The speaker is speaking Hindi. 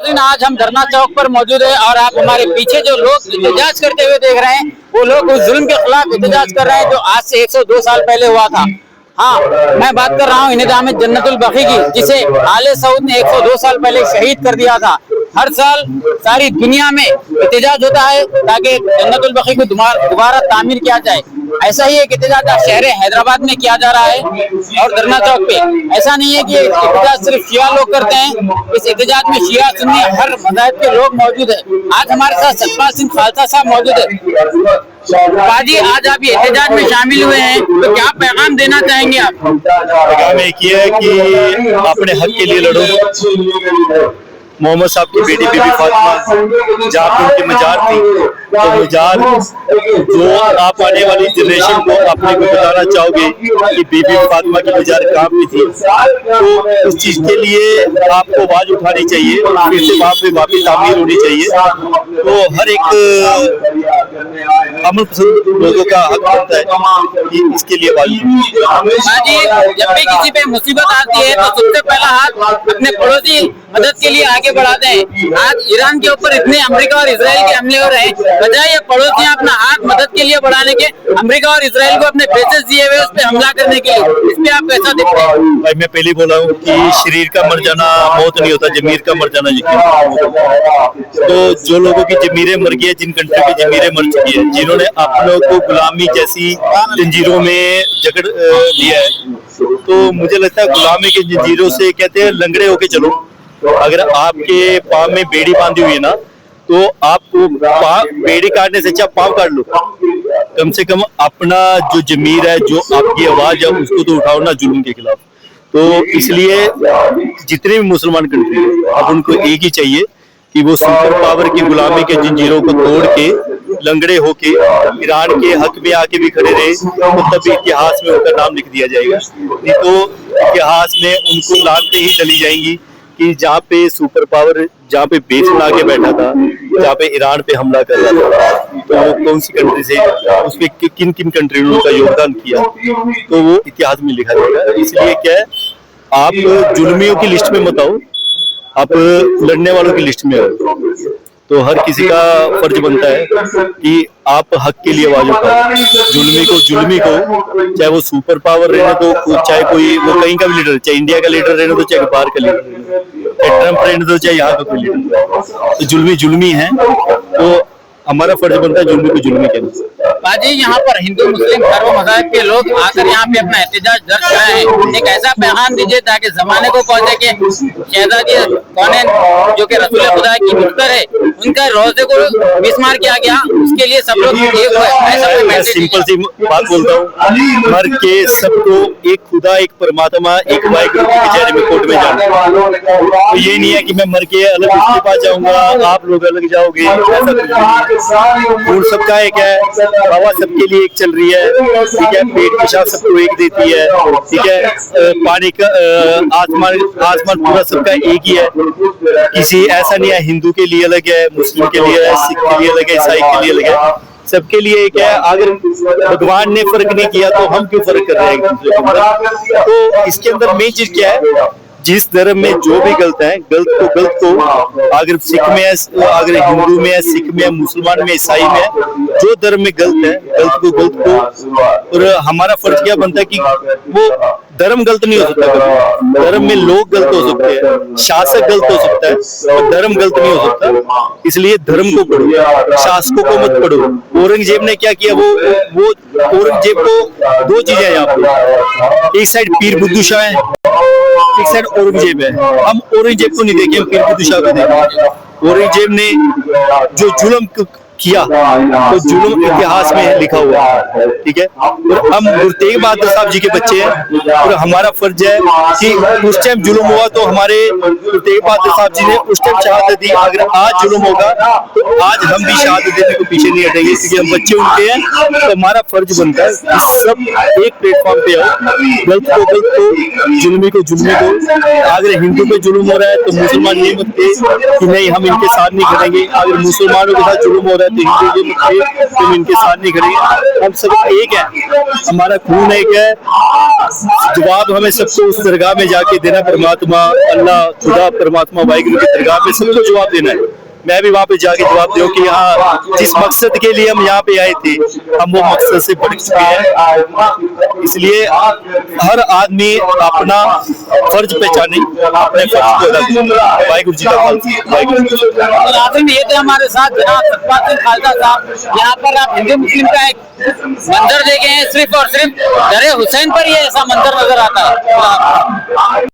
आज हम धरना चौक पर मौजूद है और आप हमारे पीछे जो लोग एहतजाज करते हुए देख रहे हैं वो लोग उस जुल्म के खिलाफ एहतजाज कर रहे हैं जो आज से 102 साल पहले हुआ था। हाँ, मैं बात कर रहा हूँ इंतजाम जन्नतुल बकी की, जिसे आले सऊद ने 102 साल पहले शहीद कर दिया था। हर साल सारी दुनिया में एहतजाज होता है ताकि जन्नतुल बकी को दोबारा तामीर किया जाए। ऐसा ही एक एहतजाज शहर हैदराबाद में किया जा रहा है और धरना चौक पे। ऐसा नहीं है कि एहतजाज सिर्फ शिया लोग करते हैं, इस एहतजाज में शिया सुन्नी हर मज़हब के लोग मौजूद है। आज हमारे साथ सतपाल सिंह खालसा साहब मौजूद है। बाजी, आज आप ये एहतजाज में शामिल हुए हैं तो क्या पैगाम देना चाहेंगे आप? पैगाम एक ही है कि अपने हक के लिए लड़ो। मोहम्मद साहब की बेटी बीबी फातिमा जहाँ पे उनकी मजार थी, तो मजार जो आप आने वाली जनरेशन को अपने को बताना चाहोगे कि बीबी फातिमा की मजार कहाँ पे थी, तो उस चीज के लिए आपको आवाज उठानी चाहिए, फिर से वहाँ पे वापस तामीर होनी चाहिए। तो हर एक अमल पसंद लोगों का हक होता है कि इसके लिए आवाज। जब भी किसी पे मुसीबत आती है तो सबसे पहला हाथ अपने पड़ोसी मदद के लिए आगे बढ़ाते हैं। आज ईरान के ऊपर इतने अमेरिका और इजराइल के हमले हो रहे हैं, बजाय पड़ोसी अपना हाथ मदद के लिए बढ़ाने के अमेरिका और इजराइल को अपने बेसेस दिए हुए उस पर हमला करने के लिए, इस पे आप कैसा देखते हैं? भाई, मैं पहले बोला हूँ कि शरीर का मर जाना मौत नहीं होता, जमीर का मर जाना यकीन। तो जो लोगों की जमीरें मर गई है, जिन कंट्री की जमीरें मर चुकी है, जिन्होंने अपनों को गुलामी जैसी जंजीरों में जकड़ लिया है, तो मुझे लगता है गुलामी की जंजीरों से कहते हैं लंगड़े होके चलो। अगर आपके पाँव में बेड़ी बांधी हुई है ना, तो आपको बेड़ी काटने से अच्छा पाँव काट लो। कम से कम अपना जो जमीर है, जो आपकी आवाज है, उसको तो उठाओ ना जुल्म के खिलाफ। तो इसलिए जितने भी मुसलमान कंट्री है, अब उनको एक ही चाहिए कि वो सुपर पावर की गुलामी के जंजीरों को तोड़ के लंगड़े होके ईरान के हक में आके भी खड़े रहे, तो तभी इतिहास में उनका नाम लिख दिया जाएगा। नहीं तो इतिहास में उनको लानतें ही डली जाएंगी कि जहाँ पे सुपर पावर, जहाँ पे बेस बना के बैठा था, जहाँ पे ईरान पे हमला कर रहा था, तो वो कौन सी कंट्री से, उसमें किन किन कंट्री ने उनका योगदान किया, तो वो इतिहास में लिखा जाएगा। इसलिए क्या है, आप जुल्मियों की लिस्ट में मत आओ, आप लड़ने वालों की लिस्ट में आओ। तो हर किसी का फर्ज बनता है कि आप हक के लिए आवाज उठाओ। जुल्मी को चाहे वो सुपर पावर रहने दो, चाहे कोई वो कहीं का भी लीडर, चाहे इंडिया का लीडर रहने दो, चाहे बाहर का लीडर रहने दो, चाहे ट्रम्प रहने दो, चाहे यहाँ का कोई लीडर, तो जुल्मी है। तो हमारा फर्ज बनता है जुल्मी को जुल्मी कहना। बाजी, यहाँ पर हिंदू मुस्लिम सर्व मज़हब के लोग आकर यहाँ पे अपना एहतजाज दर्ज कराए हैं। एक ऐसा पैगाम दीजिए ताकि जमाने को पहुंचे कि शहजादी कौनैन जो कि रसूल खुदा की मुख्तर है, उनका रोजे को मिसमार किया गया, उसके लिए सब लोग एक हुए। मैं सिंपल सी बात बोलता हूँ, मर के सबको एक खुदा, एक परमात्मा, एक वाहिगुरु के बेचारे में कोर्ट में जाना। तो ये नहीं है कि मैं मर के अलग उसके पास जाऊंगा, आप लोग अलग जाओगे, सबका एक है, हवा सबके लिए एक चल रही है, ठीक है, पेट पेशाब सबको एक देती है, ठीक है, पानी का आसमान पूरा सबका एक ही है। किसी ऐसा नहीं है हिंदू के लिए अलग है, मुस्लिम के लिए है, सिख के लिए अलग है, ईसाई के लिए अलग है, सबके लिए एक है। अगर भगवान ने फर्क नहीं किया तो हम क्यों फर्क कर रहे हैं एक दूसरे के अंदर? तो इसके अंदर मेन चीज क्या है, जिस धर्म में जो भी गलत है, गलत को अगर सिख में है, अगर हिंदू में है, सिख में है, मुसलमान में, ईसाई में है, जो धर्म में गलत है, गलत को और हमारा फर्ज क्या बनता है कि वो धर्म गलत नहीं हो सकता। धर्म में लोग गलत हो सकते हैं, शासक गलत हो सकता है, और धर्म गलत नहीं हो सकता। इसलिए धर्म को पढ़ो, शासकों को मत पढ़ो। औरंगजेब ने क्या किया, वो औरंगजेब को दो चीजें यहाँ पे, एक साइड पीर बुद्धू शाह है, एक साइड औरंगजेब है। हम औरंगजेब को नहीं देखें, हम पीर बुद्धू शाह को देखें। औरंगजेब ने जो जुल्म किया, तो जुल्म इतिहास में लिखा हुआ है, ठीक है। और हम गुरु तेग बहादुर साहब जी के बच्चे हैं और हमारा फर्ज है कि उस टाइम जुल्म हुआ तो हमारे गुरु तेग बहादुर साहब जी ने उस टाइम शहादत दी। अगर आज जुल्म होगा तो आज हम भी शहादत देने को पीछे नहीं हटेंगे, क्योंकि हम बच्चे उनके हैं। तो हमारा फर्ज बनता है कि सब एक प्लेटफॉर्म पे आओ, गलत को जुल्मी को। अगर हिंदू पे जुल्म हो रहा है तो मुसलमान नहीं बनते कि नहीं हम इनके साथ नहीं खड़ेंगे, अगर मुसलमानों के साथ जुल्म हो रहा है तो हिंदू ये मत कहिए तुम इनके साथ नहीं खड़े, हम सब एक है, हमारा खून एक है। जवाब हमें सबको उस दरगाह में जाके देना, परमात्मा अल्लाह खुदा परमात्मा वाहिगुरु की दरगाह में सबको जवाब देना है। मैं भी वहाँ पे जाके जवाब दूं कि हाँ जिस मकसद के लिए हम यहाँ पे आए थे हम वो मकसद से बढ़ चुके हैं। इसलिए हर आदमी अपना फर्ज पहचाने, अपने फर्ज को अदा करे। वाहिगुरु जी का खालसा, वाहिगुरु जी का खालसा। और आखिर में ये थे हमारे साथ जनाब सतपाल सिंह खालसा साहब। यहाँ पर आप हिंदू मुस्लिम का एक मंजर देखे हैं, सिर्फ और सिर्फ दरे हुसैन पर ये ऐसा मंजर नजर आता है।